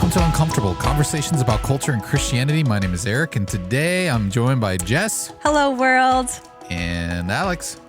Welcome to Uncomfortable, conversations about culture and Christianity. My name is Eric, and today I'm joined by Jess. Hello, world. And Alex.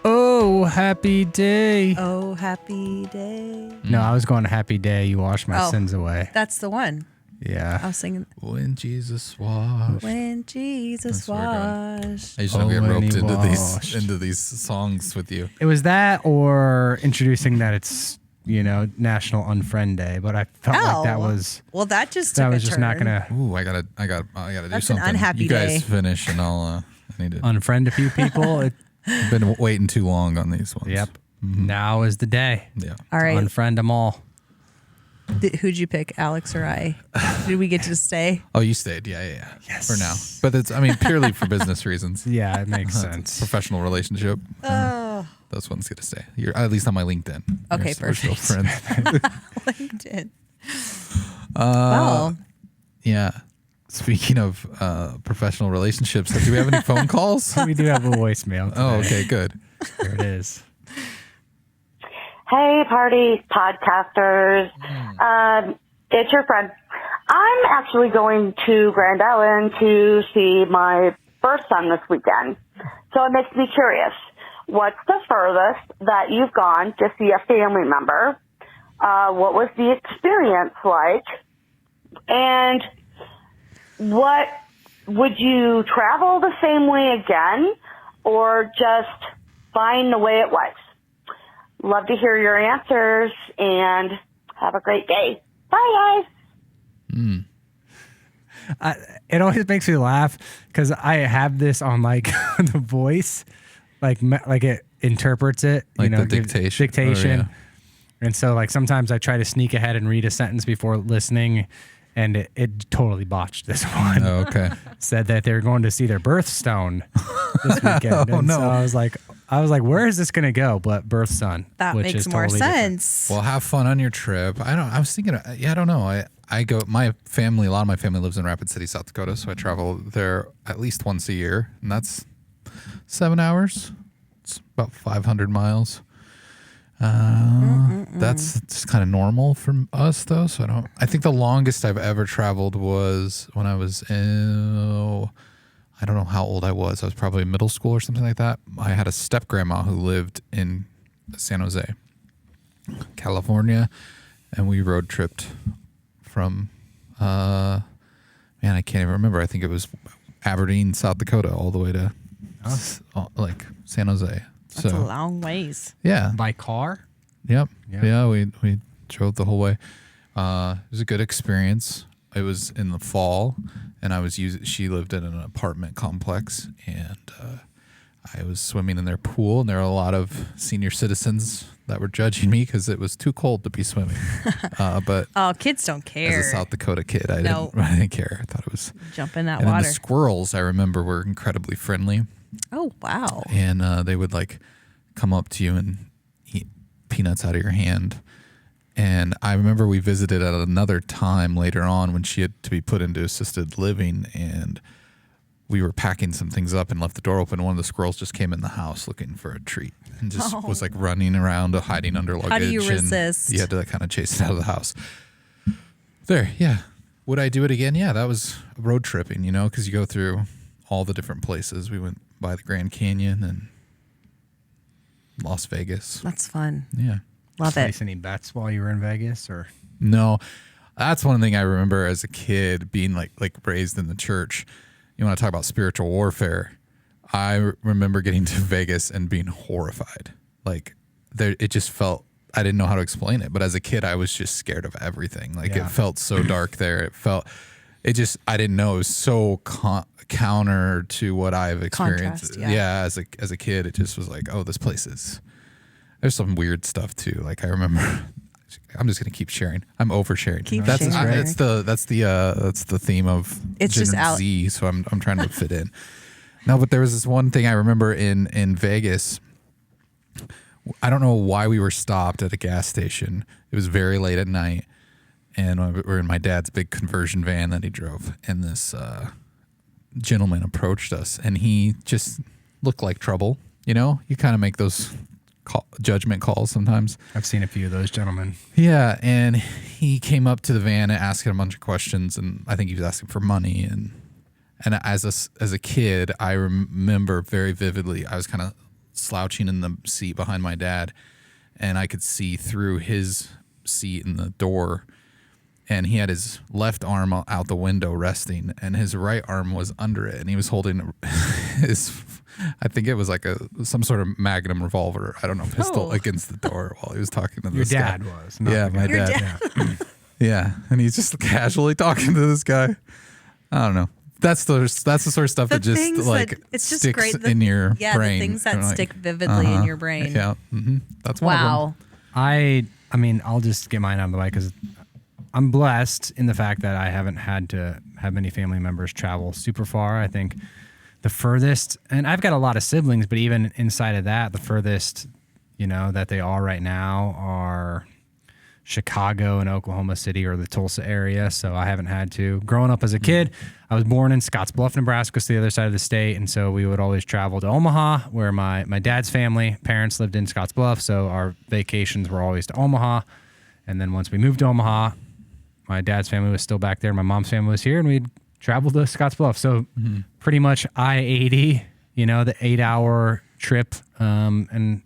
Oh, happy day. Oh, happy day. No, I was going happy day. You wash my sins away. That's the one. Yeah. I was singing. When Jesus washed. When Jesus washed. I used to get when roped he into these songs with you. It was that or introducing that it's, National Unfriend Day, but I felt like that was Well, that just took that was a just turn. not gonna Ooh, I gotta do That's something. an unhappy you guys day. finish, and I need to. unfriend a few people. I've been waiting too long on these ones. Yep. Now is the day. Yeah. All right. Unfriend them all. Who'd you pick, Alex or I? Did we get to stay? Oh, you stayed. Yeah. Yes. For now, but it's purely for business reasons. Yeah, it makes sense. Professional relationship. Oh, Those ones get to stay. You're at least on my LinkedIn. Okay, We're still perfect. friends. LinkedIn. Well, Yeah. Speaking of professional relationships, do we have any phone calls? We do have a voicemail today. Oh, okay, good. There it is. Hey, party podcasters. It's your friend. I'm actually going to Grand Island to see my first son this weekend. So it makes me curious. What's the furthest that you've gone to see a family member? What was the experience like? And what would you travel the same way again or just find the way it was? Love to hear your answers and have a great day. Bye, guys. It always makes me laugh because I have this on like The Voice, like it interprets it, Like the gives dictation. Oh, yeah. And so like sometimes I try to sneak ahead and read a sentence before listening, and it totally botched this one. Oh, okay. Said that they're going to see their birthstone this weekend. Oh, And no. So I was like, where is this going to go? But birthson, that which makes is more totally different. sense. Well, have fun on your trip. I was thinking, I don't know. I go, my family, a lot of my family lives in Rapid City, South Dakota. So I travel there at least once a year, and that's 7 hours. It's about 500 miles. That's just kind of normal for us though. So I think the longest I've ever traveled was when I was I don't know how old I was. I was probably in middle school or something like that. I had a step grandma who lived in San Jose, California, and we road tripped from, I can't even remember. I think it was Aberdeen, South Dakota, all the way to like San Jose. That's a long ways. Yeah. By car. Yep. Yeah. Yeah, we drove the whole way. It was a good experience. It was in the fall, and she lived in an apartment complex, and I was swimming in their pool, and there were a lot of senior citizens that were judging me because it was too cold to be swimming. But Kids don't care. as a South Dakota kid, I didn't care. I thought it was Jump in that and then water. the squirrels, I remember, were incredibly friendly. Oh, wow. And they would like come up to you and eat peanuts out of your hand. And I remember we visited at another time later on when she had to be put into assisted living, and we were packing some things up and left the door open. One of the squirrels just came in the house looking for a treat and just was like running around, hiding under luggage. How do you and resist? You had to kind of chase it out of the house. There, yeah. Would I do it again? Yeah, that was road tripping, because you go through all the different places. We went by the Grand Canyon and Las Vegas. That's fun. Yeah. Love it. Place any bets while you were in Vegas, or No, that's one thing I remember as a kid being like raised in the church. You want to talk about spiritual warfare? I remember getting to Vegas and being horrified. Like it just felt, I didn't know how to explain it, but as a kid, I was just scared of everything. Like Yeah. it felt so dark there. I didn't know. It was so counter to what I've experienced. Contrast, yeah. As a kid, it just was like, oh, this place is. There's some weird stuff too. Like I remember, I'm just gonna keep sharing. I'm oversharing. Keep That's sharing. that's the theme of It's Gen just Z. So I'm trying to fit in. No, but there was this one thing I remember in Vegas. I don't know why we were stopped at a gas station. It was very late at night, and we were in my dad's big conversion van that he drove, and this gentleman approached us, and he just looked like trouble. You kind of make those judgment calls sometimes. I've seen a few of those gentlemen. Yeah, and he came up to the van and asking a bunch of questions, and I think he was asking for money. And as a kid, I remember very vividly, I was kind of slouching in the seat behind my dad, and I could see through his seat in the door, and he had his left arm out the window resting, and his right arm was under it, and he was holding I think it was like some sort of Magnum revolver, I don't know, pistol against the door while he was talking to this guy. Your dad was. Not Yeah, the my guy. dad. Yeah, and he's just casually talking to this guy. I don't know. That's the sort of stuff that just it's just sticks great in your yeah, brain. the things that You're like, stick vividly in your brain. Yeah, that's one of them. Wow. I mean, I'll just get mine out of the way because I'm blessed in the fact that I haven't had to have many family members travel super far. I think the furthest, and I've got a lot of siblings, but even inside of that, the furthest, that they are right now are Chicago and Oklahoma City or the Tulsa area. So I haven't had to. Growing up as a kid, I was born in Scottsbluff, Nebraska, so the other side of the state. And so we would always travel to Omaha, where my dad's parents lived in Scottsbluff. So our vacations were always to Omaha. And then once we moved to Omaha, my dad's family was still back there. My mom's family was here, and we'd travel to Scottsbluff. So pretty much I-80, the 8-hour trip, and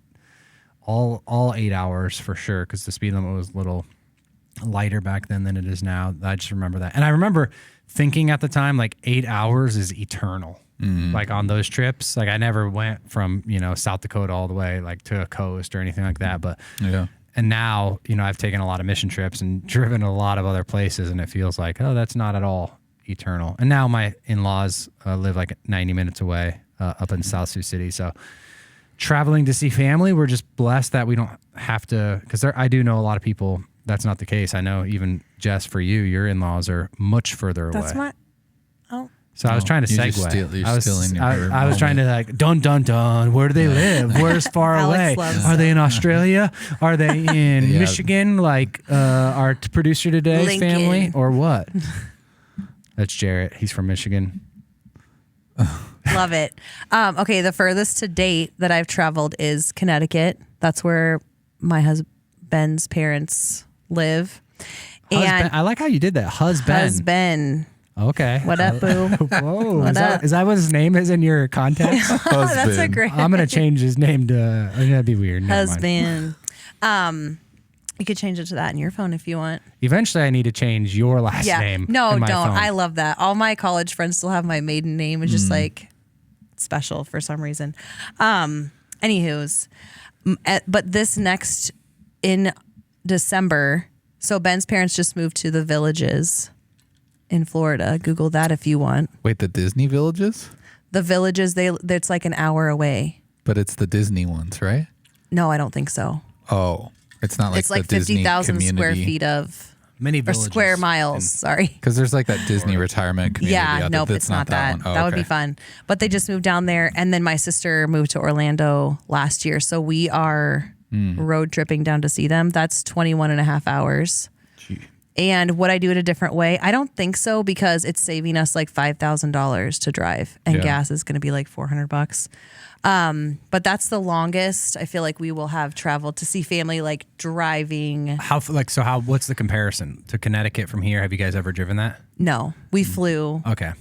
all 8 hours for sure, because the speed limit was a little lighter back then than it is now. I just remember that. And I remember thinking at the time, like 8 hours is eternal. Like on those trips, like I never went from, South Dakota all the way like to a coast or anything like that. But Yeah. and now, I've taken a lot of mission trips and driven a lot of other places, and it feels like, oh, that's not at all eternal. And now my in-laws live like 90 minutes away up in South Sioux City. So traveling to see family, we're just blessed that we don't have to, because I do know a lot of people, that's not the case. I know even, Jess, for you, your in-laws are much further away. That's my. Oh. So I was trying to You're segue. just you're stealing your I was trying to like, dun, dun, dun. Where do they live? Where's far away? Alex loves Are they in Australia? Are they in Yeah. Michigan, like our producer today's Lincoln. family? Or what? That's Jarrett. He's from Michigan. Love it. Okay, the furthest to date that I've traveled is Connecticut. That's where my husband's parents live. Husband. I like how you did that. Husband. Okay. What up, boo? Whoa. What up? Is that what his name is in your contacts? That's a great I'm going to change his name to, that'd be weird. Never mind. husband. You could change it to that in your phone if you want. Eventually, I need to change your last name. No, in don't. my phone. I love that. All my college friends still have my maiden name. It's just like special for some reason. Anywho's, but this next in December, so Ben's parents just moved to the Villages in Florida. Google that if you want. Wait, the Disney villages? The Villages, it's like an hour away. But it's the Disney ones, right? No, I don't think so. Oh, it's not like It's like the Disney 50,000 square community. feet of, Many or villages. square miles. Sorry. Because there's like that Disney retirement community. Yeah, out nope, there. it's not that. one. Oh, that would be okay. fun. But they just moved down there, and then my sister moved to Orlando last year. So we are road tripping down to see them. That's 21 and a half hours. Gee. And would I do it a different way? I don't think so, because it's saving us like $5,000 to drive, and Yeah. gas is going to be like $400. But that's the longest I feel like we will have traveled to see family, like driving. What's the comparison to Connecticut from here? Have you guys ever driven that? No, we flew Okay.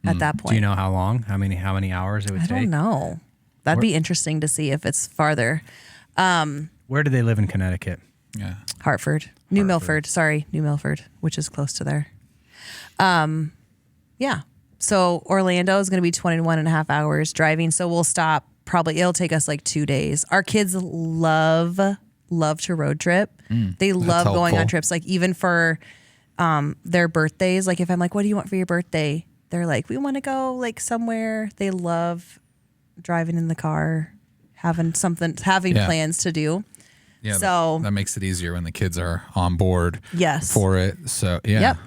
at that point. Do you know how long? How many hours it would I take? don't know. That'd be interesting to see if it's farther. Where do they live in Connecticut? Yeah. Hartford. New Milford, which is close to there. Yeah. So Orlando is going to be 21 and a half hours driving. So we'll stop it'll take us like 2 days. Our kids love to road trip. They love going on helpful. trips. Like even for their birthdays, like if I'm like, what do you want for your birthday? They're like, we want to go like somewhere. They love driving in the car, having Yeah. plans to do. Yeah. So- that makes it easier when the kids are on board Yes. for it. So, yeah. Yep.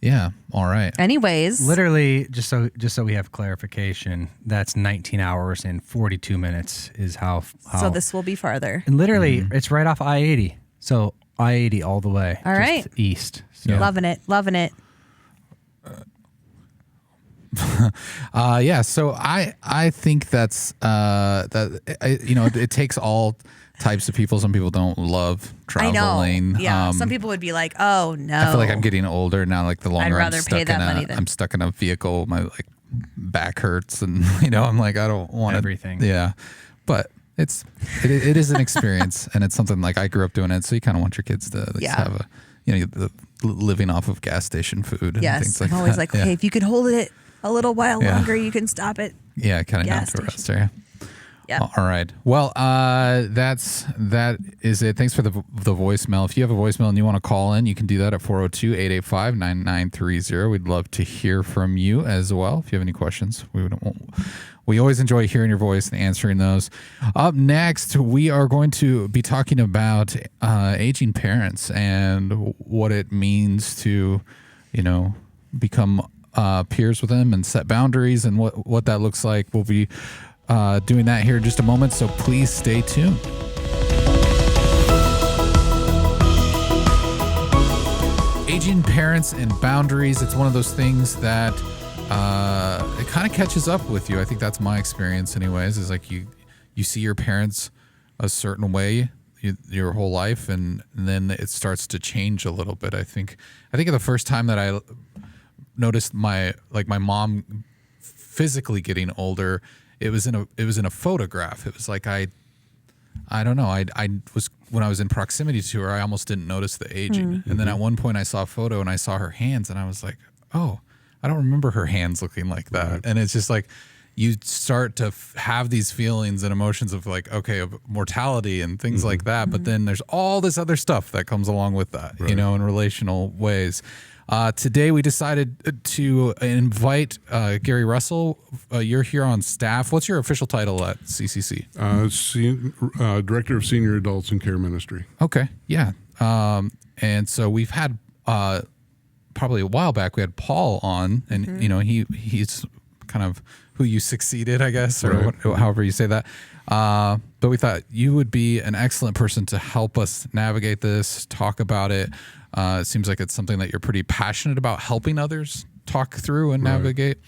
Yeah. All right. Anyways. Literally, just so we have clarification, that's 19 hours and 42 minutes is how So this will be farther. and literally it's right off I-80. So I-80 all the way. All just right. east. So Yeah. Loving it. Yeah. So I think that's it takes all types of people. Some people don't love traveling. I know. Yeah. Some people would be like, "Oh no." I feel like I'm getting older now. Like the longer I'd rather pay that money than I'm stuck in a vehicle, my like back hurts, and I'm like I don't want Everything. Yeah, but it is an experience, and it's something like I grew up doing it. So you kind of want your kids to at least have a living off of gas station food. And things like I'm always that. like, okay, if you could hold it a little while longer, you can stop it. Yeah, kind of down Gas to a station. rest area. Yeah. All right. Well, that is it. Thanks for the voicemail. If you have a voicemail and you want to call in, you can do that at 402-885-9930. We'd love to hear from you as well. If you have any questions, we always enjoy hearing your voice and answering those. Up next, we are going to be talking about aging parents and what it means to, become peers with them and set boundaries and what that looks like. We'll be doing that here in just a moment, so please stay tuned. Aging parents and boundaries, it's one of those things that it kind of catches up with you. I think that's my experience anyways, is like you see your parents a certain way your whole life, and then it starts to change a little bit. I think the first time that I noticed my mom physically getting older, it was in a photograph. It was like I don't know. I was, when I was in proximity to her, I almost didn't notice the aging. And then at one point I saw a photo and I saw her hands and I was like, oh, I don't remember her hands looking like that. Right. And it's just like you start to have these feelings and emotions of like, okay, of mortality and things like that. But then there's all this other stuff that comes along with that, in relational ways. Today we decided to invite Gary Russell. You're here on staff. What's your official title at CCC? Director of Senior Adults and Care Ministry. Okay, yeah. And so we've had probably a while back we had Paul on, and he's kind of who you succeeded, I guess, or however you say that. But we thought you would be an excellent person to help us navigate this, talk about it. It seems like it's something that you're pretty passionate about, helping others talk through and navigate.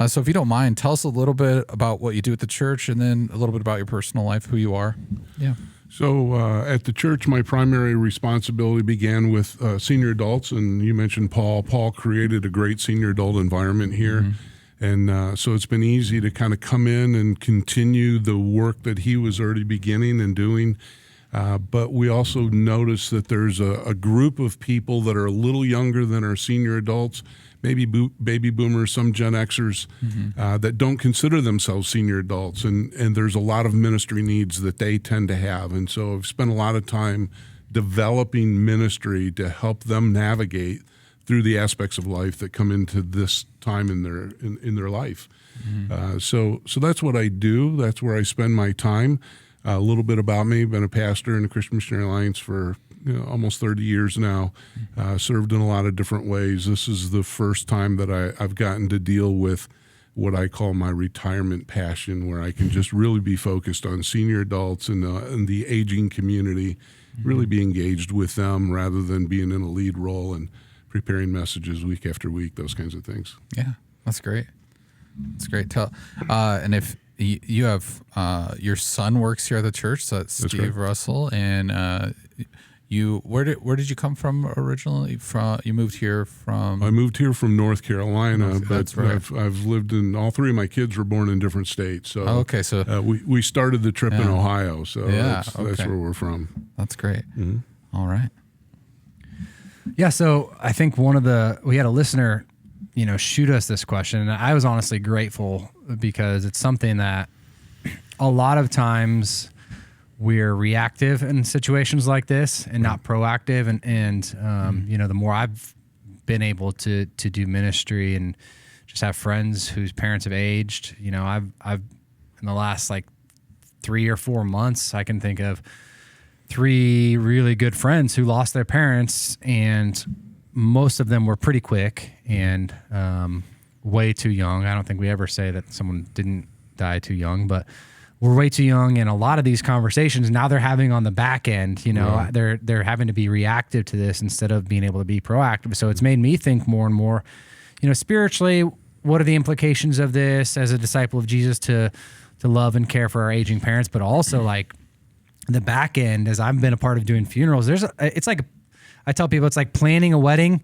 So if you don't mind, tell us a little bit about what you do at the church, and then a little bit about your personal life, who you are. Yeah. So at the church, my primary responsibility began with senior adults, and you mentioned Paul. Paul created a great senior adult environment here. And so it's been easy to kind of come in and continue the work that he was already beginning and doing. But we also notice that there's a group of people that are a little younger than our senior adults, maybe baby boomers, some Gen Xers, that don't consider themselves senior adults. And there's a lot of ministry needs that they tend to have. And so I've spent a lot of time developing ministry to help them navigate through the aspects of life that come into this time in their life. So that's what I do. That's where I spend my time. A little bit about me: been a pastor in the Christian Missionary Alliance for almost 30 years now. Served in a lot of different ways. This is the first time that I've gotten to deal with what I call my retirement passion, where I can just really be focused on senior adults and the aging community, really be engaged with them rather than being in a lead role and preparing messages week after week, those kinds of things. Yeah, that's great. That's great. And if you have your son works here at the church, so that's Steve Russell, and where did you come from originally? You moved here from? I moved here from North Carolina, that's but right. I've lived in, all three of my kids were born in different states. So okay, so we started the trip in Ohio, so that's where we're from. That's great. All right. Yeah, so I think we had a listener, shoot us this question, and I was honestly grateful because it's something that a lot of times we're reactive in situations like this and not proactive. And the more I've been able to do ministry and just have friends whose parents have aged, I've in the last 3 or 4 months, I can think of 3 really good friends who lost their parents, and most of them were pretty quick and way too young. I don't think we ever say that someone didn't die too young, but we're way too young. And a lot of these conversations now they're having on the back end, they're having to be reactive to this instead of being able to be proactive. So it's made me think more and more, spiritually, what are the implications of this as a disciple of Jesus to love and care for our aging parents, but also like the back end, as I've been a part of doing funerals, it's like, I tell people it's like planning a wedding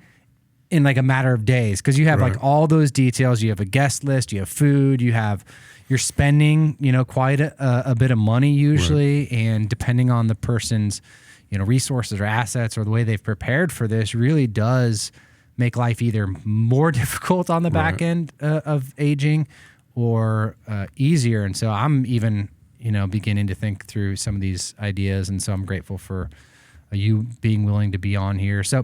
in like a matter of days, because you have like all those details. You have a guest list, you have food, you're spending, quite a bit of money usually. And depending on the person's, resources or assets or the way they've prepared for this, really does make life either more difficult on the back end of aging or easier. And so I'm even, beginning to think through some of these ideas. And so I'm grateful for you being willing to be on here. So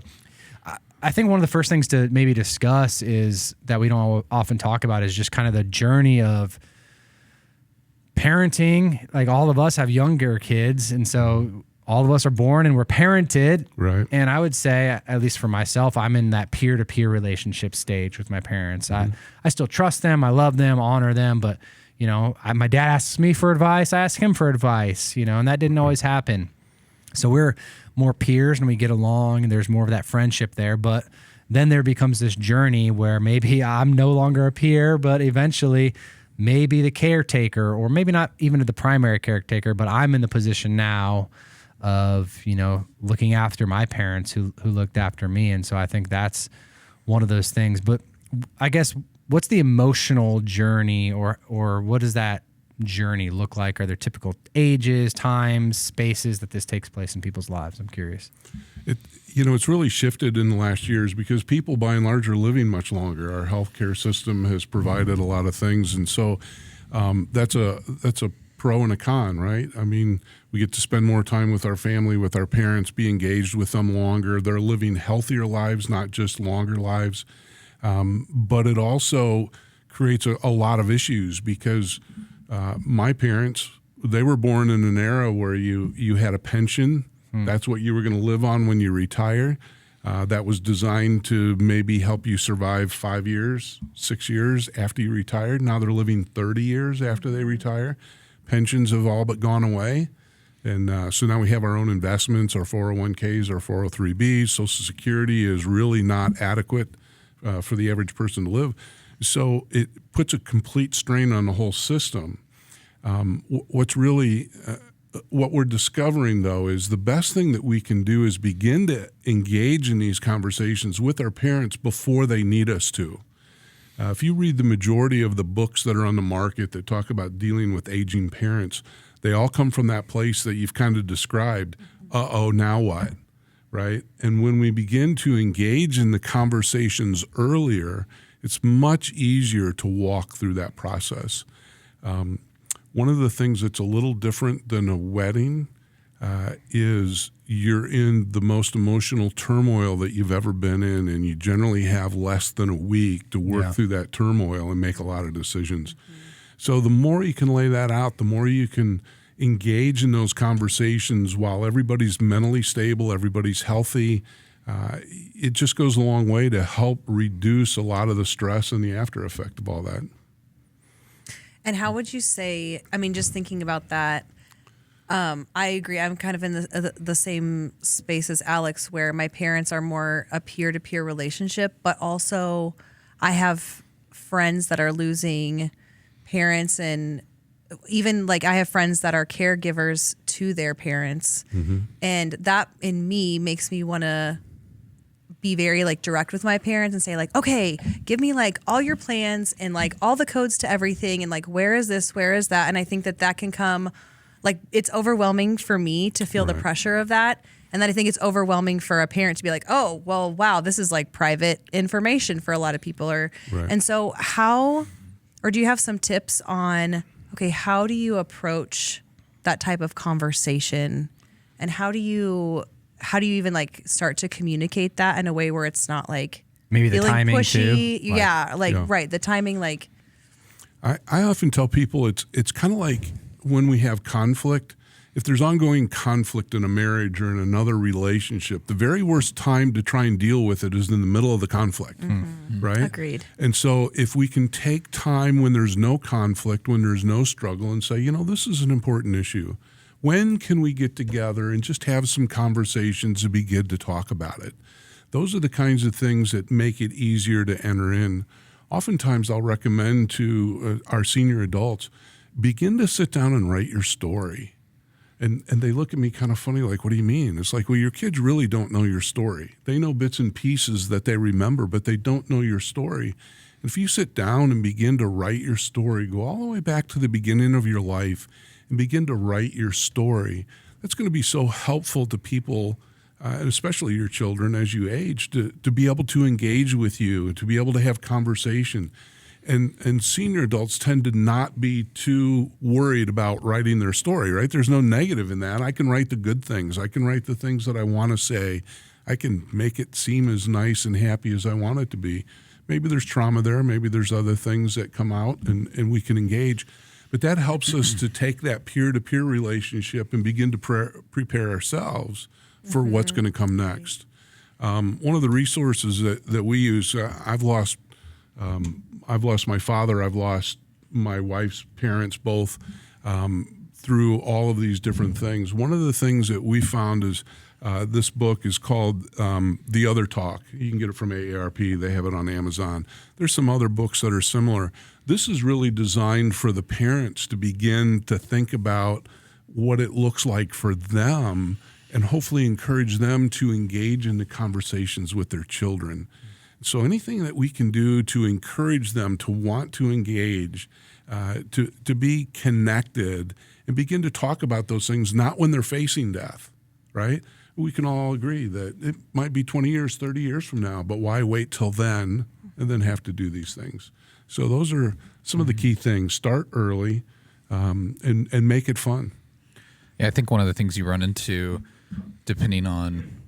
I think one of the first things to maybe discuss is that we don't often talk about is just kind of the journey of parenting. Like all of us have younger kids. And so all of us are born and we're parented. Right. And I would say, at least for myself, I'm in that peer-to-peer relationship stage with my parents. I still trust them. I love them, honor them. But, my dad asks me for advice. I ask him for advice, and that didn't always happen. So we're more peers and we get along and there's more of that friendship there. But then there becomes this journey where maybe I'm no longer a peer, but eventually maybe the caretaker, or maybe not even the primary caretaker, but I'm in the position now of, looking after my parents who looked after me. And so I think that's one of those things. But I guess what's the emotional journey or what does that journey look like? Are there typical ages, times, spaces that this takes place in people's lives? I'm curious. It's really shifted in the last years because people by and large are living much longer. Our healthcare system has provided a lot of things. And so that's a pro and a con, right? I mean, we get to spend more time with our family, with our parents, be engaged with them longer. They're living healthier lives, not just longer lives. But it also creates a lot of issues because my parents, they were born in an era where you had a pension. That's what you were going to live on when you retire. That was designed to maybe help you survive 5 years, 6 years after you retired. Now they're living 30 years after they retire. Pensions have all but gone away. And so now we have our own investments, our 401ks, our 403bs. Social Security is really not adequate for the average person to live. So it puts a complete strain on the whole system. What we're discovering, though, is the best thing that we can do is begin to engage in these conversations with our parents before they need us to. If you read the majority of the books that are on the market that talk about dealing with aging parents, they all come from that place that you've kind of described. Now what? Right? And when we begin to engage in the conversations earlier, it's much easier to walk through that process. One of the things that's a little different than a wedding is you're in the most emotional turmoil that you've ever been in, and you generally have less than a week to work through that turmoil and make a lot of decisions. So the more you can lay that out, the more you can engage in those conversations while everybody's mentally stable, everybody's healthy. It just goes a long way to help reduce a lot of the stress and the after effect of all that. And how would you say, just thinking about that, I agree. I'm kind of in the same space as Alex, where my parents are more a peer-to-peer relationship, but also I have friends that are losing parents, and even like I have friends that are caregivers to their parents. And that in me makes me want to be very like direct with my parents and say like, okay, give me like all your plans and like all the codes to everything. And like, where is this? Where is that? And I think that can come, like, it's overwhelming for me to feel the pressure of that. And then I think it's overwhelming for a parent to be like, oh, well, wow, this is like private information for a lot of people. And so do you have some tips on, okay, how do you approach that type of conversation? And how do you even like start to communicate that in a way where it's not like maybe the timing pushy, too? Right, the timing, like. I often tell people it's kind of like when we have conflict. If there's ongoing conflict in a marriage or in another relationship, the very worst time to try and deal with it is in the middle of the conflict, right? Agreed. And so if we can take time when there's no conflict, when there's no struggle, and say, this is an important issue. When can we get together and just have some conversations and begin to talk about it? Those are the kinds of things that make it easier to enter in. oftentimes I'll recommend to our senior adults, begin to sit down and write your story. And they look at me kind of funny, like, what do you mean? It's like, well, your kids really don't know your story. They know bits and pieces that they remember, but they don't know your story. And if you sit down and begin to write your story, go all the way back to the beginning of your life and begin to write your story, that's going to be so helpful to people, and especially your children as you age, to be able to engage with you, to be able to have conversation. And senior adults tend to not be too worried about writing their story, right? There's no negative in that. I can write the good things. I can write the things that I want to say. I can make it seem as nice and happy as I want it to be. Maybe there's trauma there. Maybe there's other things that come out and we can engage. But that helps us to take that peer-to-peer relationship and begin to prepare ourselves for what's going to come next. One of the resources that we use, I've lost my father. I've lost my wife's parents both through all of these different things. One of the things that we found is this book is called The Other Talk. You can get it from AARP. They have it on Amazon. There's some other books that are similar. This is really designed for the parents to begin to think about what it looks like for them and hopefully encourage them to engage in the conversations with their children. So anything that we can do to encourage them to want to engage, to be connected, and begin to talk about those things, not when they're facing death, right? We can all agree that it might be 20 years, 30 years from now, but why wait till then and then have to do these things? So those are some of the key things. Start early and make it fun. Yeah, I think one of the things you run into, depending on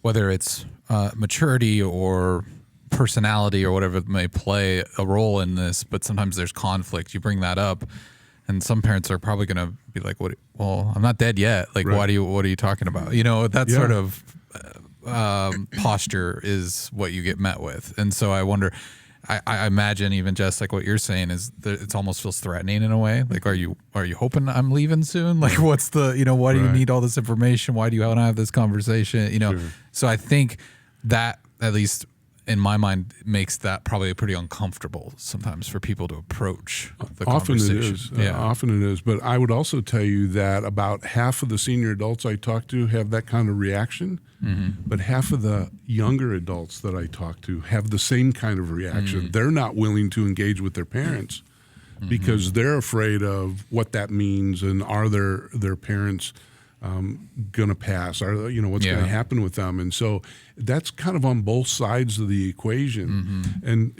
whether it's maturity or personality or whatever may play a role in this, but sometimes there's conflict. You bring that up, and some parents are probably going to be like, "What? Well, I'm not dead yet. Like, Right. What are you talking about?" You know, that sort of posture is what you get met with, and so I wonder. I imagine even just like what you're saying is that it almost feels threatening in a way. Like, are you hoping I'm leaving soon? Like, what's the, why do you Right. need all this information? Why do you want to have this conversation? Sure. So I think that, at least in my mind, makes that probably pretty uncomfortable sometimes for people to approach the Often it conversation. is. Often it is. But I would also tell you that about half of the senior adults I talk to have that kind of reaction, but half of the younger adults that I talk to have the same kind of reaction. They're not willing to engage with their parents because they're afraid of what that means, and are their parents going to pass? Are what's going to happen with them? And so that's kind of on both sides of the equation. And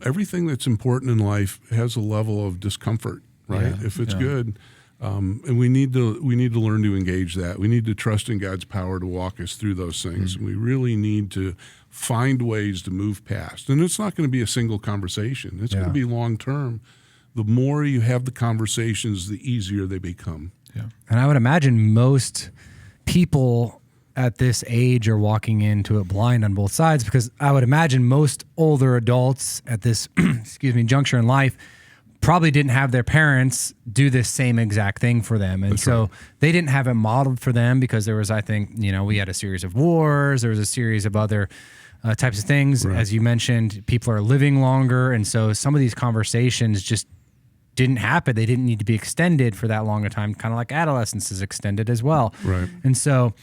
everything that's important in life has a level of discomfort, right? Yeah. If it's good, and we need to learn to engage that. We need to trust in God's power to walk us through those things. And we really need to find ways to move past. And it's not going to be a single conversation. It's going to be long term. The more you have the conversations, the easier they become. Yeah. And I would imagine most people at this age are walking into it blind on both sides, because I would imagine most older adults at this juncture in life probably didn't have their parents do this same exact thing for them. And so they didn't have it modeled for them, because there was, I think, we had a series of wars, there was a series of other types of things. Right. As you mentioned, people are living longer. And so some of these conversations just didn't happen. They didn't need to be extended for that long a time, kind of like adolescence is extended as well. Right. And so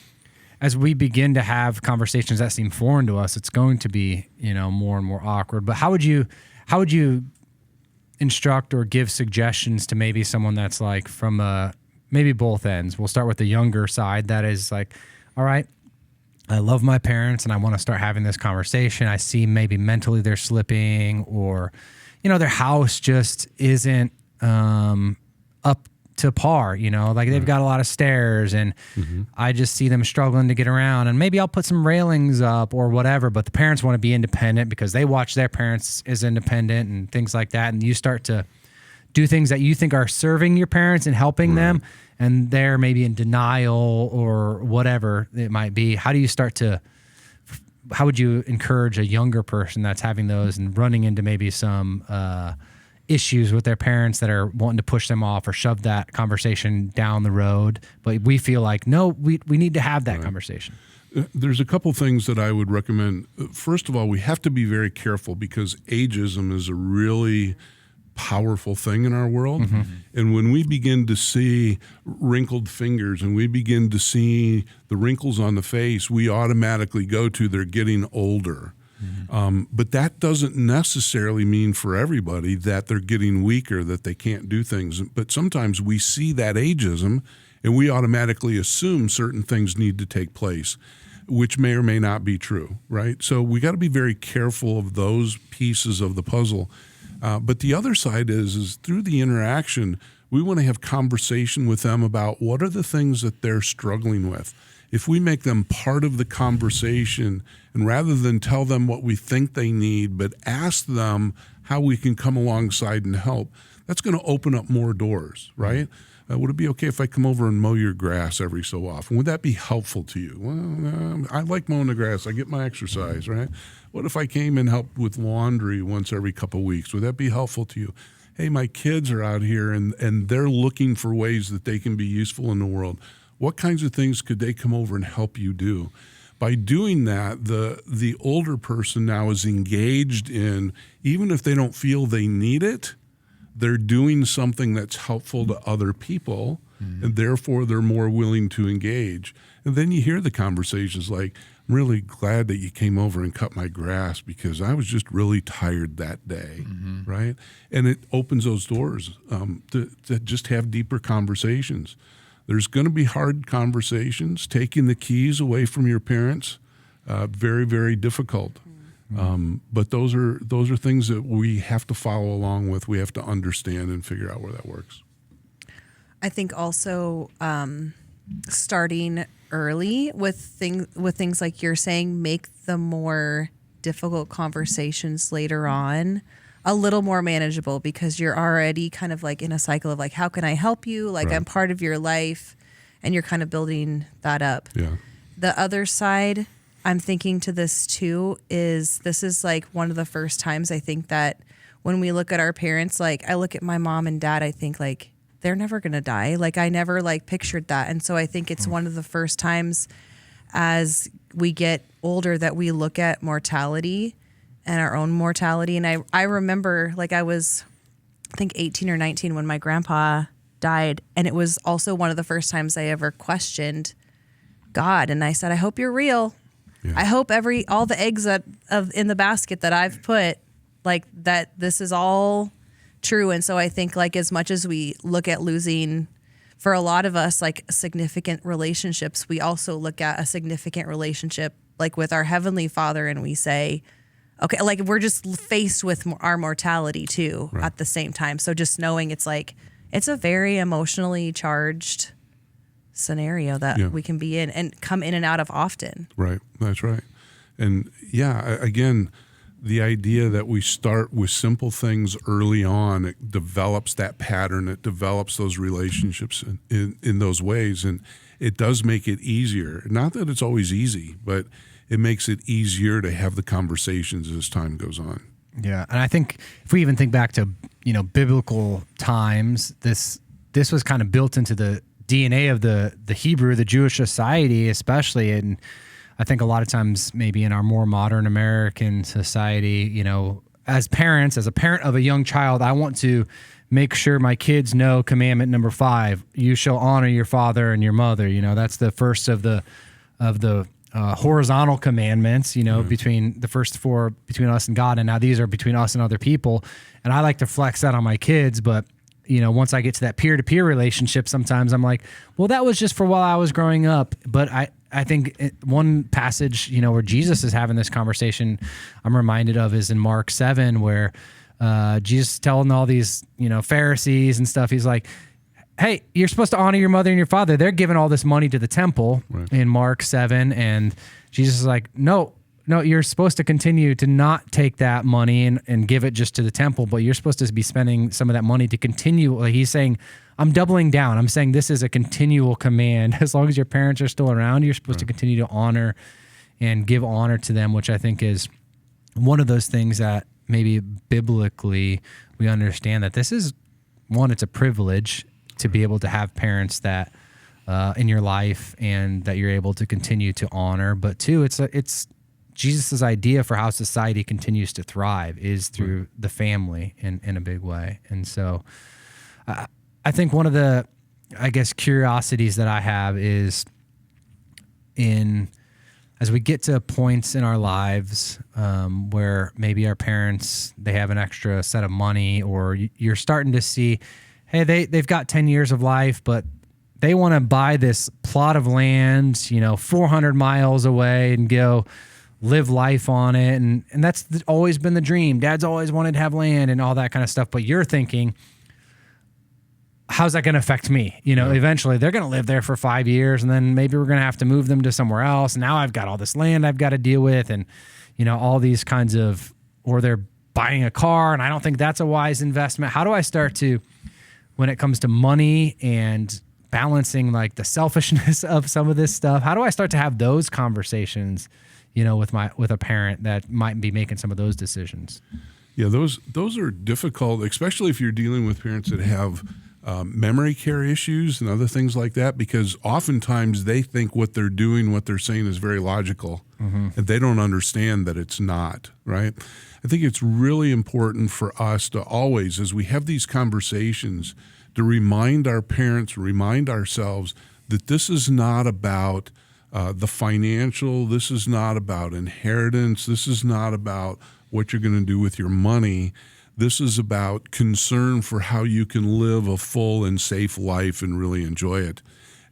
as we begin to have conversations that seem foreign to us, it's going to be, more and more awkward. But how would you instruct or give suggestions to maybe someone that's like from maybe both ends? We'll start with the younger side that is like, all right, I love my parents and I want to start having this conversation. I see maybe mentally they're slipping, or, their house just isn't up to par, like they've got a lot of stairs, and I just see them struggling to get around, and maybe I'll put some railings up or whatever, but the parents want to be independent because they watch their parents as independent and things like that. And you start to do things that you think are serving your parents and helping them, and they're maybe in denial or whatever it might be. How would you encourage a younger person that's having those and running into maybe some issues with their parents that are wanting to push them off or shove that conversation down the road, but we feel like, no, we need to have that conversation? There's a couple things that I would recommend. First of all, we have to be very careful because ageism is a really powerful thing in our world. And when we begin to see wrinkled fingers and we begin to see the wrinkles on the face, we automatically go to they're getting older. But that doesn't necessarily mean for everybody that they're getting weaker, that they can't do things. But sometimes we see that ageism and we automatically assume certain things need to take place, which may or may not be true, right? So we got to be very careful of those pieces of the puzzle. But the other side is through the interaction, we want to have conversation with them about what are the things that they're struggling with. If we make them part of the conversation, and rather than tell them what we think they need, but ask them how we can come alongside and help, that's going to open up more doors, right? Would it be okay if I come over and mow your grass every so often? Would that be helpful to you? Well, I like mowing the grass. I get my exercise, right? What if I came and helped with laundry once every couple of weeks? Would that be helpful to you? Hey, my kids are out here and they're looking for ways that they can be useful in the world. What kinds of things could they come over and help you do? By doing that, the older person now is engaged in, even if they don't feel they need it, they're doing something that's helpful to other people, and therefore they're more willing to engage. And then you hear the conversations like, I'm really glad that you came over and cut my grass because I was just really tired that day, right? And it opens those doors to just have deeper conversations. There's going to be hard conversations. Taking the keys away from your parents, very, very difficult. But those are things that we have to follow along with. We have to understand and figure out where that works. I think also starting early with things like you're saying, make the more difficult conversations later on a little more manageable because you're already kind of like in a cycle of like, how can I help you? Like Right. I'm part of your life, and you're kind of building that up. Yeah. The other side I'm thinking to this too is this is like one of the first times I think that when we look at our parents, like I look at my mom and dad, I think like they're never going to die. Like I never like pictured that. And so I think it's one of the first times as we get older that we look at mortality and our own mortality. And I remember like I was, I think 18 or 19 when my grandpa died. And it was also one of the first times I ever questioned God. And I said, I hope you're real. Yeah. I hope all the eggs in the basket that I've put, like that this is all true. And so I think like as much as we look at losing for a lot of us, like significant relationships, we also look at a significant relationship like with our Heavenly Father and we say, okay, like we're just faced with our mortality too at the same time. So just knowing it's like, it's a very emotionally charged scenario that we can be in and come in and out of often. Right. That's right. And yeah, again, the idea that we start with simple things early on, it develops that pattern, it develops those relationships in those ways. And it does make it easier. Not that it's always easy, but it makes it easier to have the conversations as time goes on. Yeah. And I think if we even think back to, biblical times, this was kind of built into the DNA of the Hebrew, the Jewish society, especially. And I think a lot of times maybe in our more modern American society, as parents, as a parent of a young child, I want to make sure my kids know commandment number 5, you shall honor your father and your mother. That's the first of the horizontal commandments, between the first 4 between us and God. And now these are between us and other people. And I like to flex that on my kids, but once I get to that peer-to-peer relationship, sometimes I'm like, well, that was just for while I was growing up. But I think one passage, where Jesus is having this conversation, I'm reminded of is in Mark 7, where Jesus is telling all these, Pharisees and stuff. He's like, hey, you're supposed to honor your mother and your father. They're giving all this money to the temple in Mark 7. And Jesus is like, no, you're supposed to continue to not take that money and give it just to the temple, but you're supposed to be spending some of that money to continue. Like he's saying, I'm doubling down. I'm saying this is a continual command. As long as your parents are still around, you're supposed to continue to honor and give honor to them, which I think is one of those things that maybe biblically we understand that this is, one, it's a privilege to be able to have parents that in your life, and that you're able to continue to honor. But two, it's Jesus's idea for how society continues to thrive is through the family in a big way. And so I think one of the, I guess, curiosities that I have is as we get to points in our lives where maybe our parents, they have an extra set of money, or you're starting to see, hey, they've got 10 years of life, but they want to buy this plot of land, 400 miles away and go live life on it. And that's always been the dream. Dad's always wanted to have land and all that kind of stuff. But you're thinking, how's that going to affect me? Eventually they're going to live there for 5 years, and then maybe we're going to have to move them to somewhere else. And now I've got all this land I've got to deal with, and, all these kinds of, or they're buying a car, and I don't think that's a wise investment. How do I start to, when it comes to money and balancing like the selfishness of some of this stuff, how do I start to have those conversations, with a parent that might be making some of those decisions? Yeah, those are difficult, especially if you're dealing with parents that have memory care issues and other things like that, because oftentimes they think what they're doing, what they're saying is very logical, and they don't understand that it's not, right? I think it's really important for us to always, as we have these conversations, to remind our parents, remind ourselves that this is not about the financial, this is not about inheritance, this is not about what you're going to do with your money. This is about concern for how you can live a full and safe life and really enjoy it.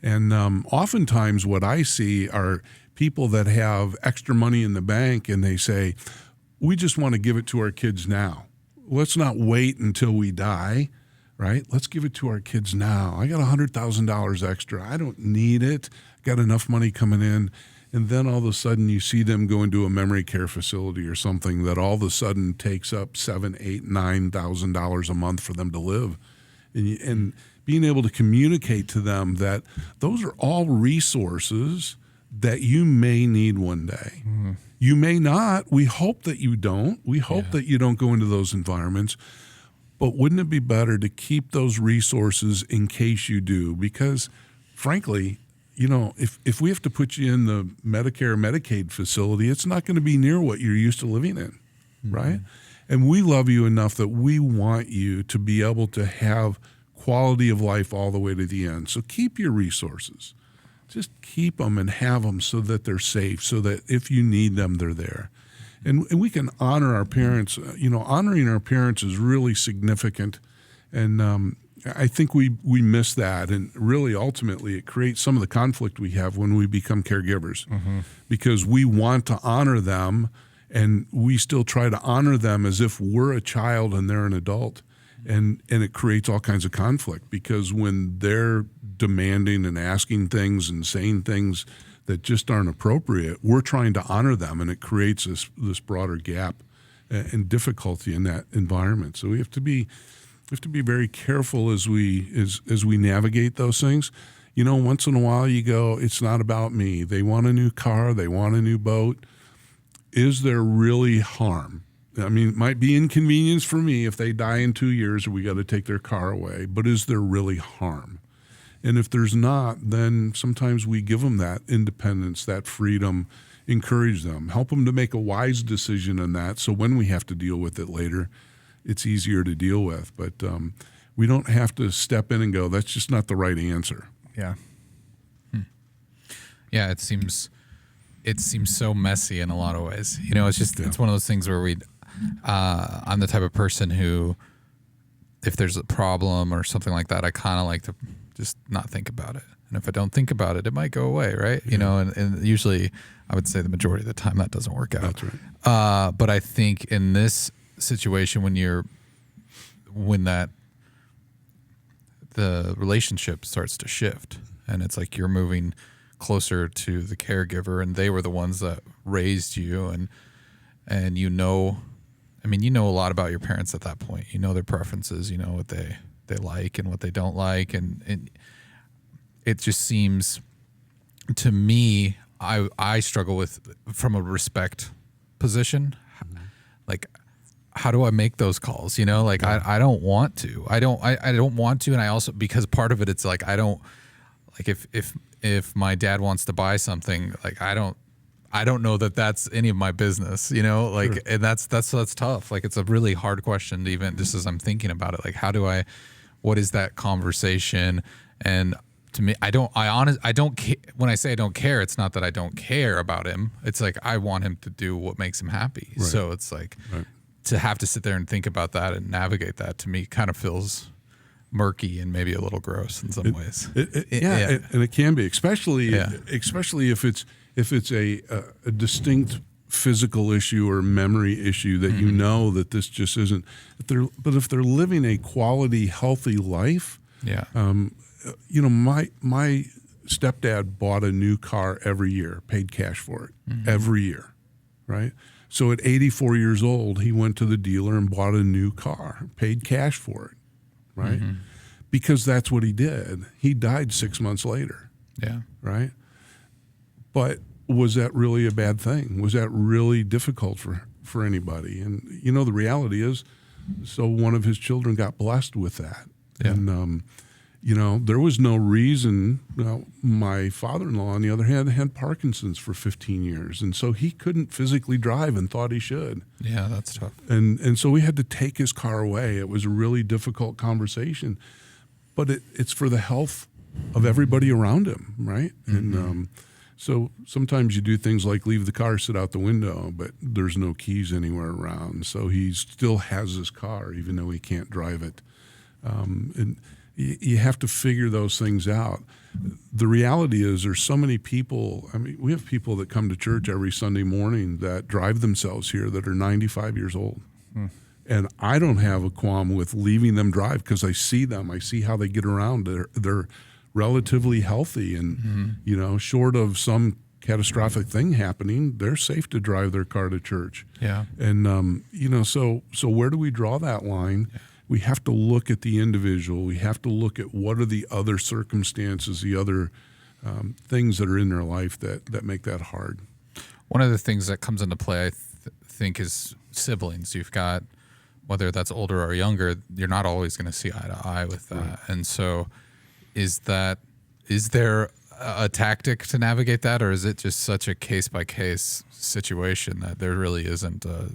And oftentimes what I see are people that have extra money in the bank, and they say, we just want to give it to our kids now. Let's not wait until we die, right? Let's give it to our kids now. I got $100,000 extra. I don't need it. Got enough money coming in. And then all of a sudden you see them go into a memory care facility or something that all of a sudden takes up $7,000, $8,000, $9,000 a month for them to live. And being able to communicate to them that those are all resources that you may need one day. Mm-hmm. You may not. We hope that you don't. We hope that you don't go into those environments. But wouldn't it be better to keep those resources in case you do? Because frankly, if we have to put you in the Medicare or Medicaid facility, it's not going to be near what you're used to living in, right? And we love you enough that we want you to be able to have quality of life all the way to the end. So keep your resources. Just keep them and have them so that they're safe, so that if you need them, they're there. And we can honor our parents. Honoring our parents is really significant. And I think we miss that. And really, ultimately, it creates some of the conflict we have when we become caregivers, because we want to honor them, and we still try to honor them as if we're a child and they're an adult. And it creates all kinds of conflict, because when they're demanding and asking things and saying things that just aren't appropriate, we're trying to honor them, and it creates this broader gap and difficulty in that environment. So we have to be very careful as we navigate those things. Once in a while you go, it's not about me. They want a new car, they want a new boat. Is there really harm? I mean, it might be inconvenience for me if they die in 2 years or we got to take their car away, but is there really harm? And if there's not, then sometimes we give them that independence, that freedom, encourage them, help them to make a wise decision in that, so when we have to deal with it later, it's easier to deal with. But we don't have to step in and go, that's just not the right answer. Yeah. Yeah, it seems so messy in a lot of ways. It's just it's one of those things where I'm the type of person who, if there's a problem or something like that, I kind of like to just not think about it. And if I don't think about it, it might go away, right? Yeah. And usually I would say the majority of the time that doesn't work out. That's right. But I think in this situation, when the relationship starts to shift, and it's like you're moving closer to the caregiver, and they were the ones that raised you, and a lot about your parents at that point. You know their preferences, you know what they like and what they don't like, and it just seems to me, I struggle with, from a respect position, like, how do I make those calls? I don't want to. I don't want to. And I also, because part of it, it's like, Like if my dad wants to buy something, like I don't know that that's any of my business, you know, like, Sure. and that's tough. Like, it's a really hard question to even, just as I'm thinking about it, like, what is that conversation? And to me, I don't when I say I don't care, it's not that I don't care about him. It's like, I want him to do what makes him happy. Right. So it's like Right. to have to sit there and think about that and navigate that, to me, kind of feels murky and maybe a little gross in some ways. And it can be, especially Yeah. if it's a distinct physical issue or memory issue that you know that this just isn't. But if they're living a quality, healthy life, Yeah. you know, my stepdad bought a new car every year, paid cash for it every year, right? So at 84 years old, he went to the dealer and bought a new car, paid cash for it, right? Because that's what he did. He died 6 months later, Yeah. right? But was that really a bad thing? Was that really difficult for anybody? And, you know, the reality is, so one of his children got blessed with that. Yeah. And, you know, there was no reason. My father-in-law, on the other hand, had Parkinson's for 15 years. And so he couldn't physically drive and thought he should. Yeah, that's tough. And so we had to take his car away. It was a really difficult conversation. But it's for the health of everybody around him, right? And so sometimes you do things like leave the car sit out the window, but there's no keys anywhere around. So he still has his car, even though he can't drive it. And you have to figure those things out. The reality is there's so many people. I mean, we have people that come to church every Sunday morning that drive themselves here that are 95 years old. And I don't have a qualm with leaving them drive because I see them. I see how they get around. They're relatively healthy, and you know, short of some catastrophic thing happening, they're safe to drive their car to church. Yeah. And you know, so where do we draw that line? We have to look at the individual. We have to look at what are the other circumstances, the other things that are in their life that make that hard. One of the things that comes into play, I think, is siblings. You've got, whether that's older or younger, you're not always going to see eye to eye with that. Right. And so is there a tactic to navigate that, or is it just such a case-by-case situation that there really isn't a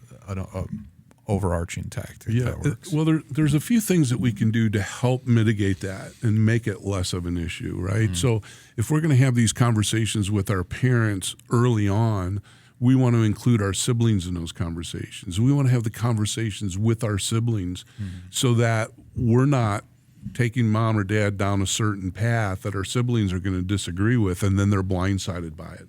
overarching tactic that works? Well, there's a few things that we can do to help mitigate that and make it less of an issue, right? So if we're going to have these conversations with our parents early on, we want to include our siblings in those conversations. We want to have the conversations with our siblings so that we're not taking mom or dad down a certain path that our siblings are going to disagree with, and then they're blindsided by it.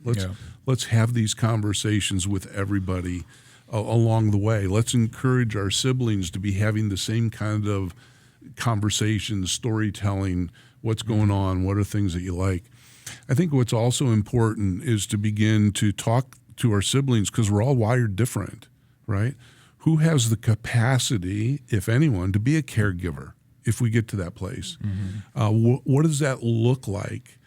Let's have these conversations with everybody along the way. Let's encourage our siblings to be having the same kind of conversations, storytelling, what's going on, what are things that you like. I think what's also important is to begin to talk to our siblings, because we're all wired different, right? Who has the capacity, if anyone, to be a caregiver if we get to that place? What does that look like?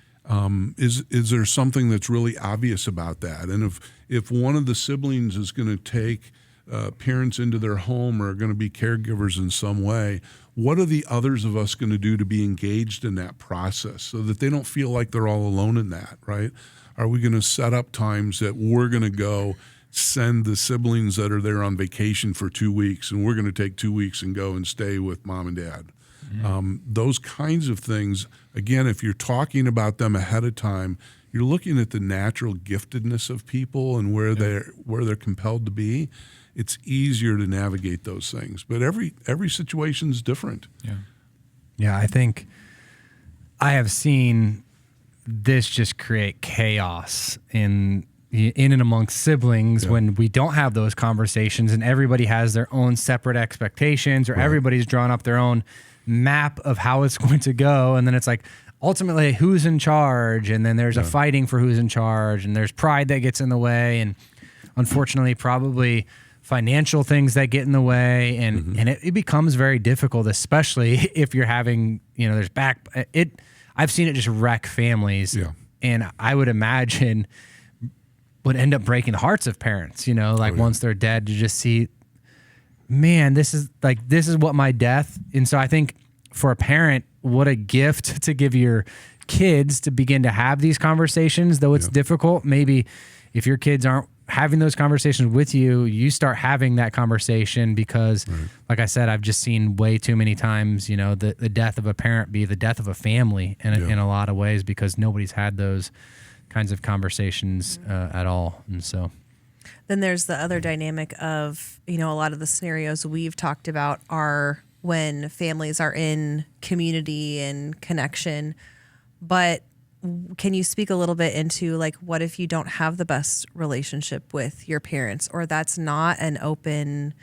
Is there something that's really obvious about that? And if one of the siblings is going to take parents into their home or are going to be caregivers in some way, what are the others of us going to do to be engaged in that process so that they don't feel like they're all alone in that, right? Are we going to set up times that we're going to go send the siblings that are there on vacation for 2 weeks, and we're going to take 2 weeks and go and stay with mom and dad? Those kinds of things, again, if you're talking about them ahead of time, you're looking at the natural giftedness of people and where they're compelled to be. It's easier to navigate those things. But every situation is different. Yeah, I think I have seen this just create chaos in and amongst siblings when we don't have those conversations and everybody has their own separate expectations, or everybody's drawn up their own map of how it's going to go. And then it's like, ultimately, who's in charge? And then there's a fighting for who's in charge, and there's pride that gets in the way. And unfortunately, probably financial things that get in the way. And, and it becomes very difficult, especially if you're having, there's I've seen it just wreck families. Yeah. And I would imagine would end up breaking the hearts of parents, once they're dead, to just see, man, this is what my death. And so I think for a parent, what a gift to give your kids to begin to have these conversations, though it's difficult. Maybe if your kids aren't having those conversations with you, you start having that conversation because, like I said, I've just seen way too many times, the death of a parent be the death of a family in a lot of ways because nobody's had those kinds of conversations at all. And so then there's the other dynamic of, a lot of the scenarios we've talked about are when families are in community and connection, but can you speak a little bit into like, what if you don't have the best relationship with your parents, or that's not an open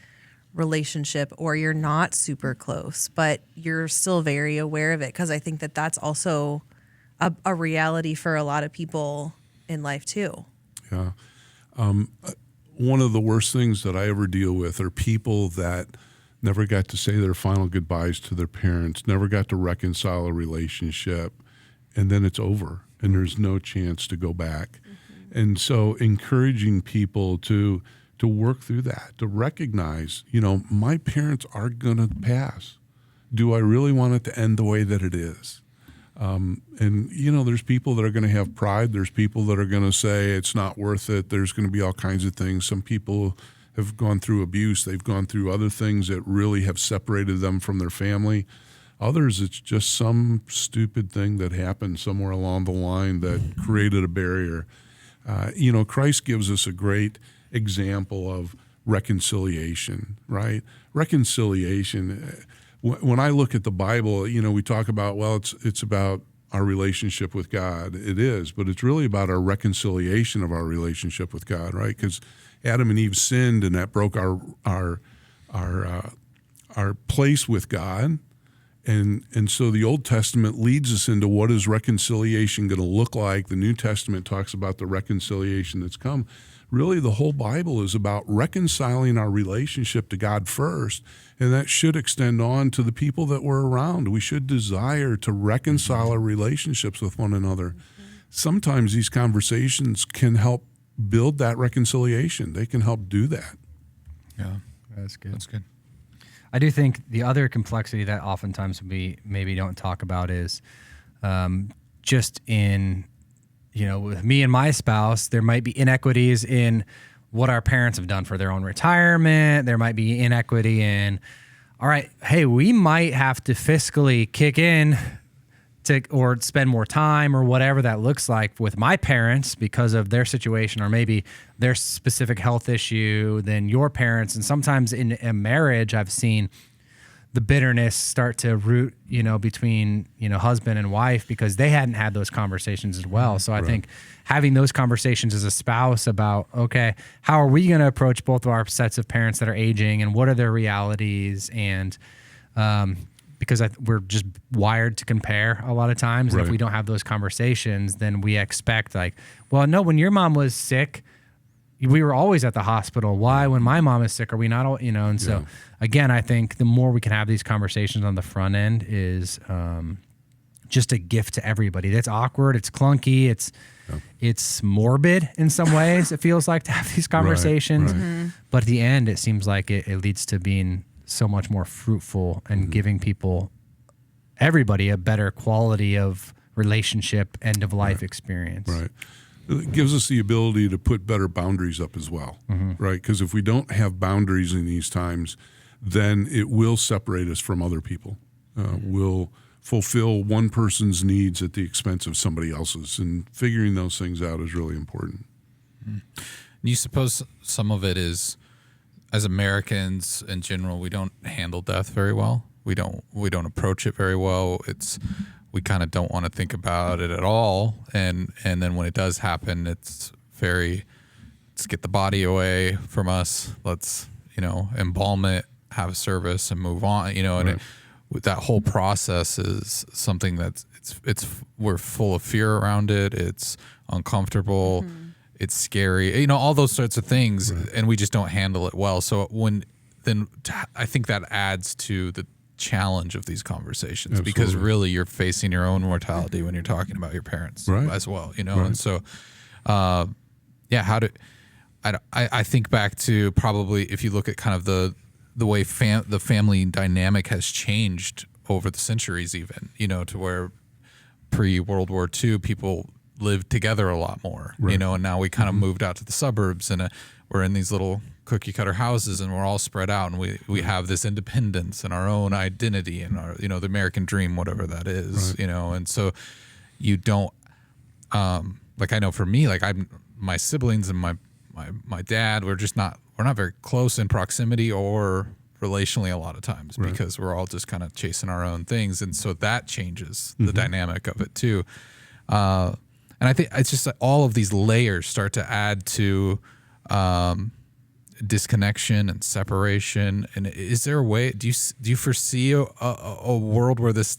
relationship, or you're not super close, but you're still very aware of it? Because I think that that's also a reality for a lot of people in life too. Yeah. One of the worst things that I ever deal with are people that never got to say their final goodbyes to their parents, never got to reconcile a relationship, and then it's over and there's no chance to go back. And so encouraging people to work through that, to recognize, my parents are going to pass. Do I really want it to end the way that it is? And there's people that are going to have pride. There's people that are going to say it's not worth it. There's going to be all kinds of things. Some people have gone through abuse. They've gone through other things that really have separated them from their family. Others, it's just some stupid thing that happened somewhere along the line that created a barrier. Christ gives us a great example of reconciliation, right? Reconciliation. When I look at the Bible, we talk about, well, it's about our relationship with God. It is, but it's really about our reconciliation of our relationship with God, right? Because Adam and Eve sinned, and that broke our place with God. And so the Old Testament leads us into what is reconciliation going to look like. The New Testament talks about the reconciliation that's come. Really, the whole Bible is about reconciling our relationship to God first, and that should extend on to the people that we're around. We should desire to reconcile our relationships with one another. Sometimes these conversations can help build that reconciliation. They can help do that. Yeah, that's good. That's good. I do think the other complexity that oftentimes we maybe don't talk about is just in, with me and my spouse, there might be inequities in what our parents have done for their own retirement. There might be inequity in, all right, hey, we might have to fiscally kick in or spend more time or whatever that looks like with my parents because of their situation or maybe their specific health issue than your parents. And sometimes in a marriage, I've seen the bitterness start to root, between, husband and wife because they hadn't had those conversations as well. So I think having those conversations as a spouse about, okay, how are we going to approach both of our sets of parents that are aging and what are their realities? And, because we're just wired to compare a lot of times. And if we don't have those conversations, then we expect no, when your mom was sick, we were always at the hospital. Why, when my mom is sick, are we not all, And so again, I think the more we can have these conversations on the front end is just a gift to everybody. That's awkward. It's clunky. It's morbid in some ways. It feels like to have these conversations, but at the end, it seems like it leads to being so much more fruitful and giving everybody a better quality of relationship, end of life experience. Right. It gives us the ability to put better boundaries up as well, right? Because if we don't have boundaries in these times, then it will separate us from other people. We'll fulfill one person's needs at the expense of somebody else's, and figuring those things out is really important. You suppose some of it is, as Americans in general, we don't handle death very well. We don't approach it very well. We kind of don't want to think about it at all. And then when it does happen, let's get the body away from us. Let's, embalm it, have a service and move on, and that whole process is something that's we're full of fear around it. It's uncomfortable. It's scary, all those sorts of things, and we just don't handle it well. So I think that adds to the challenge of these conversations because really you're facing your own mortality when you're talking about your parents as well, And so, I think back to probably if you look at kind of the way the family dynamic has changed over the centuries, even, to where pre-World War II, people lived together a lot more, Right. and now we kind of moved out to the suburbs, and we're in these little cookie cutter houses, and we're all spread out, and we have this independence and our own identity and our, the American dream, whatever that is, Right. and so you don't, like, I know for me, like, my siblings and my dad, we're not very close in proximity or relationally a lot of times, Right. because we're all just kind of chasing our own things, and so that changes the dynamic of it too. And I think it's just that all of these layers start to add to disconnection and separation. And is there a way? Do you foresee a world where this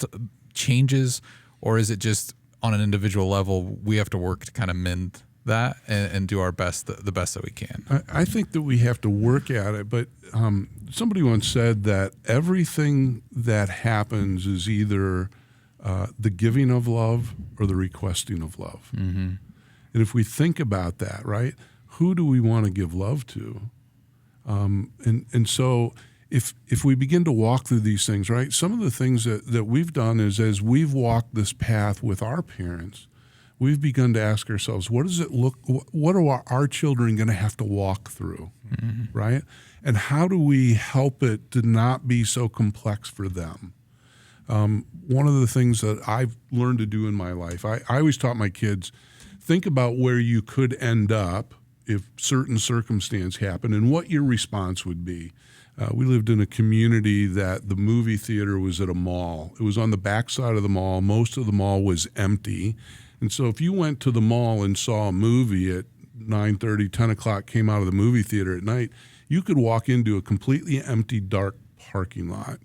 changes, or is it just on an individual level we have to work to kind of mend that and do our best, the best that we can? I think that we have to work at it, but somebody once said that everything that happens is either the giving of love or the requesting of love. Mm-hmm. And if we think about that, right, who do we want to give love to? And so if we begin to walk through these things, right, some of the things that we've done is, as we've walked this path with our parents, we've begun to ask ourselves, what are our children going to have to walk through, right? And how do we help it to not be so complex for them? One of the things that I've learned to do in my life, I always taught my kids, think about where you could end up if certain circumstance happened and what your response would be. We lived in a community that the movie theater was at a mall. It was on the backside of the mall. Most of the mall was empty. And so if you went to the mall and saw a movie at 9:30, 10 o'clock, came out of the movie theater at night, you could walk into a completely empty, dark parking lot.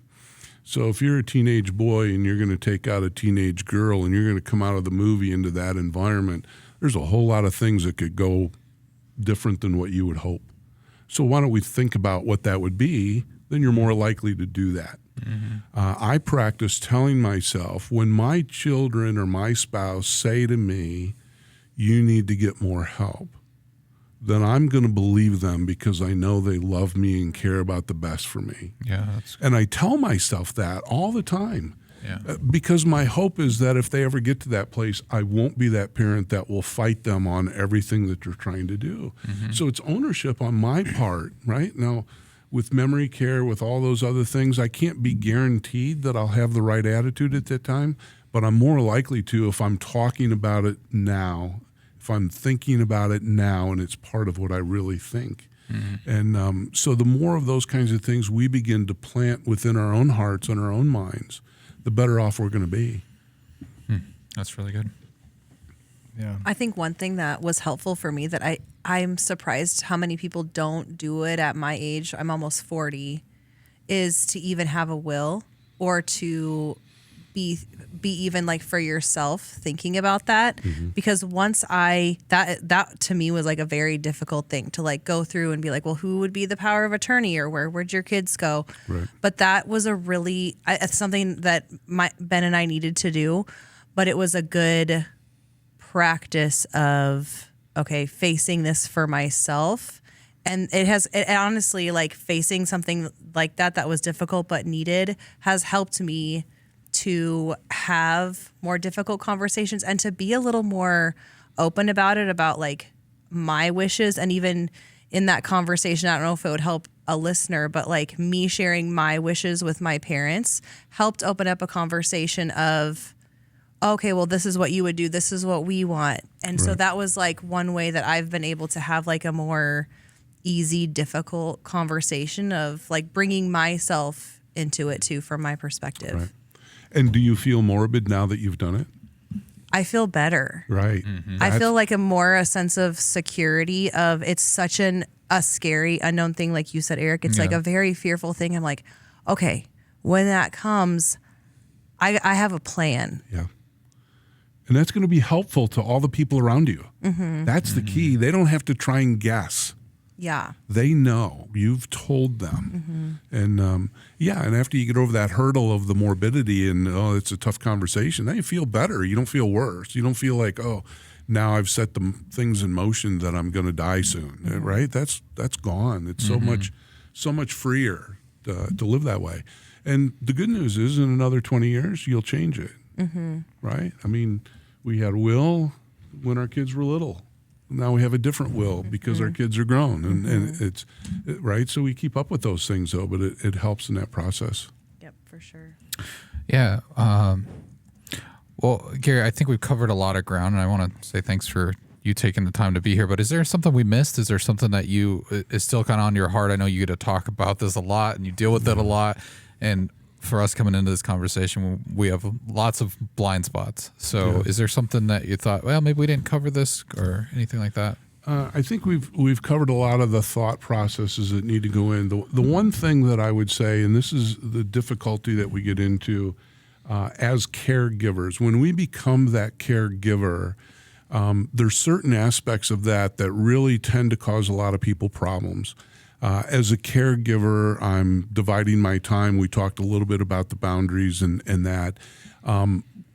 So if you're a teenage boy and you're going to take out a teenage girl and you're going to come out of the movie into that environment, there's a whole lot of things that could go different than what you would hope. So why don't we think about what that would be? Then you're more likely to do that. Mm-hmm. I practice telling myself, when my children or my spouse say to me, you need to get more help, then I'm going to believe them because I know they love me and care about the best for me. Yeah, that's And I tell myself that all the time. Yeah. Because my hope is that if they ever get to that place, I won't be that parent that will fight them on everything that they're trying to do. Mm-hmm. So it's ownership on my part, right? Now, with memory care, with all those other things, I can't be guaranteed that I'll have the right attitude at that time, but I'm more likely to if I'm talking about it now, if I'm thinking about it now, and it's part of what I really think. Mm-hmm. And so the more of those kinds of things we begin to plant within our own hearts and our own minds, the better off we're going to be. That's really good. Yeah. I think one thing that was helpful for me that I'm surprised how many people don't do it at my age, I'm almost 40, is to even have a will or to be even like for yourself thinking about that. Mm-hmm. Because once that to me was like a very difficult thing to like go through and be like, well, who would be the power of attorney, or where'd your kids go? Right. But that was it's something that Ben and I needed to do, but it was a good practice of, okay, facing this for myself. And it honestly, like, facing something like that was difficult but needed has helped me to have more difficult conversations and to be a little more open about it, about like my wishes. And even in that conversation, I don't know if it would help a listener, but like me sharing my wishes with my parents helped open up a conversation of, okay, well, this is what you would do. This is what we want. And so that was like one way that I've been able to have like a more easy, difficult conversation of like bringing myself into it too, from my perspective. Right. And do you feel morbid now that you've done it? I feel better. Right. Mm-hmm. I feel like a sense of security of, it's such a scary, unknown thing. Like you said, Eric, it's like a very fearful thing. I'm like, okay, when that comes, I have a plan. Yeah. And that's going to be helpful to all the people around you. Mm-hmm. That's the key. They don't have to try and guess. Yeah. They know. You've told them. Mm-hmm. And and after you get over that hurdle of the morbidity and, it's a tough conversation, then you feel better. You don't feel worse. You don't feel like, now I've set the things in motion that I'm going to die soon, mm-hmm. right? That's gone. It's so much freer to live that way. And the good news is, in another 20 years, you'll change it. right? I mean, we had Will when our kids were little. Now we have a different Will because our kids are grown, and it's right. So we keep up with those things, though, but it helps in that process. Yep, for sure. Yeah. Well, Gary, I think we've covered a lot of ground, and I want to say thanks for you taking the time to be here. But is there something we missed? Is there something that is still kind of on your heart? I know you get to talk about this a lot, and you deal with it a lot. And for us coming into this conversation, we have lots of blind spots. So is there something that you thought, well, maybe we didn't cover this or anything like that? I think we've covered a lot of the thought processes that need to go in. The one thing that I would say, and this is the difficulty that we get into as caregivers, when we become that caregiver, there's certain aspects of that really tend to cause a lot of people problems. As a caregiver, I'm dividing my time. We talked a little bit about the boundaries and that.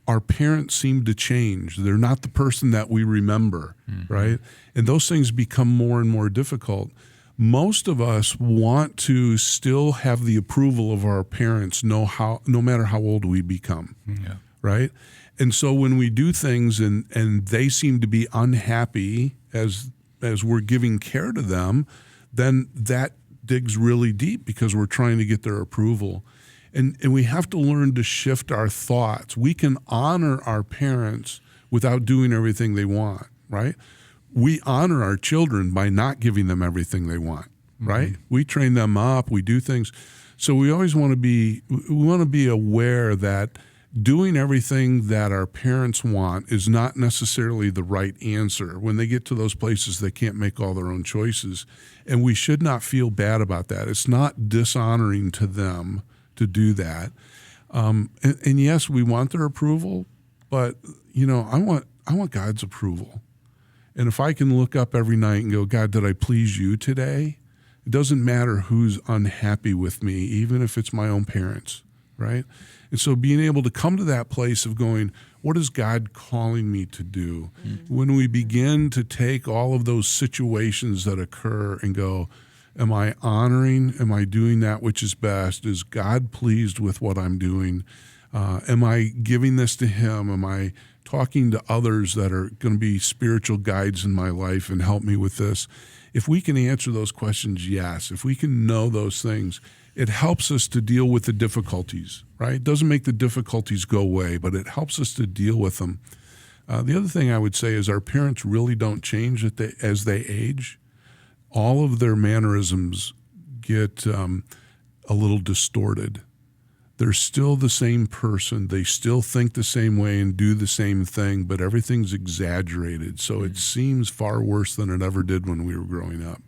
Our parents seem to change. They're not the person that we remember, right? And those things become more and more difficult. Most of us want to still have the approval of our parents, no matter how old we become, right? And so when we do things and they seem to be unhappy as we're giving care to them, then that digs really deep because we're trying to get their approval. And we have to learn to shift our thoughts. We can honor our parents without doing everything they want, right? We honor our children by not giving them everything they want, right? We train them up, we do things. So we always want to be aware that doing everything that our parents want is not necessarily the right answer. When they get to those places, they can't make all their own choices. And we should not feel bad about that. It's not dishonoring to them to do that. And yes, we want their approval, but I want God's approval. And if I can look up every night and go, God, did I please you today? It doesn't matter who's unhappy with me, even if it's my own parents, right? And so being able to come to that place of going, what is God calling me to do? When we begin to take all of those situations that occur and go, am I honoring? Am I doing that which is best? Is God pleased with what I'm doing? Am I giving this to Him? Am I talking to others that are going to be spiritual guides in my life and help me with this? If we can answer those questions, yes. If we can know those things, it helps us to deal with the difficulties, right? It doesn't make the difficulties go away, but it helps us to deal with them. The other thing I would say is our parents really don't change as they age. All of their mannerisms get a little distorted. They're still the same person. They still think the same way and do the same thing, but everything's exaggerated. So it seems far worse than it ever did when we were growing up.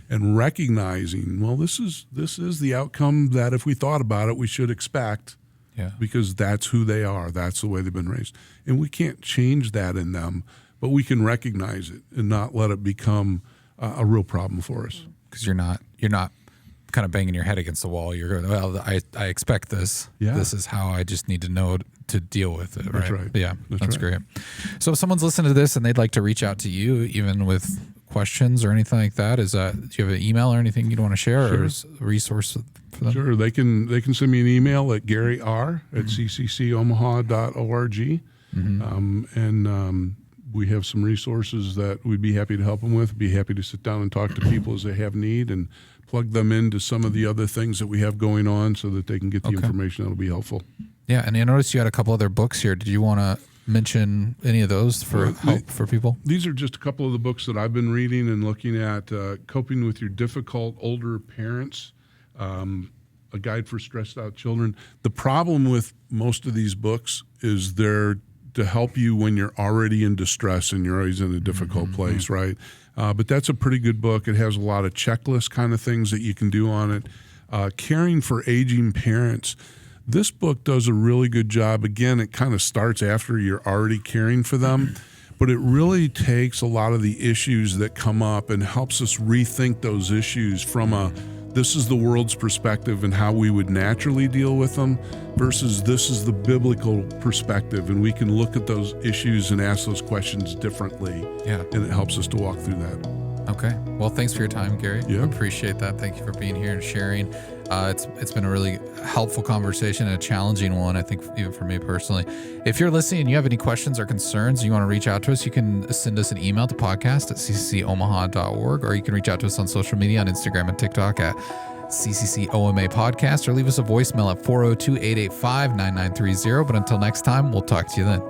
And recognizing, well, this is the outcome that if we thought about it, we should expect, because that's who they are. That's the way they've been raised. And we can't change that in them, but we can recognize it and not let it become a real problem for us. Because you're not kind of banging your head against the wall. You're going, well, I expect this. Yeah. This is how I just need to know to deal with it. That's right. right. Yeah, that's right. great. So if someone's listening to this and they'd like to reach out to you, even with questions or anything like that, do you have an email or anything you'd want to share, or is a resource for them? Sure. They can send me an email at garyr@cccomaha.org. And we have some resources that we'd be happy to help them with. Be happy to sit down and talk to people as they have need and plug them into some of the other things that we have going on so that they can get the information that'll be helpful. Yeah, and I noticed you had a couple other books here. Did you want to mention any of those for help for people? These are just a couple of the books that I've been reading and looking at. Coping with Your Difficult Older Parents, a guide for stressed out children. The problem with most of these books is they're to help you when you're already in distress and you're always in a difficult place, right? But that's a pretty good book. It has a lot of checklist kind of things that you can do on it. Caring for Aging Parents. This book does a really good job. Again, it kind of starts after you're already caring for them, but it really takes a lot of the issues that come up and helps us rethink those issues from this is the world's perspective and how we would naturally deal with them versus this is the biblical perspective, and we can look at those issues and ask those questions differently. Yeah. And it helps us to walk through that. Okay. Well, thanks for your time, Gary. Yeah. I appreciate that. Thank you for being here and sharing. It's been a really helpful conversation and a challenging one, I think, even for me personally. If you're listening and you have any questions or concerns, you want to reach out to us, you can send us an email to podcast@cccomaha.org, or you can reach out to us on social media on Instagram and TikTok at CCCOMA Podcast, or leave us a voicemail at 402-885-9930. But until next time, we'll talk to you then.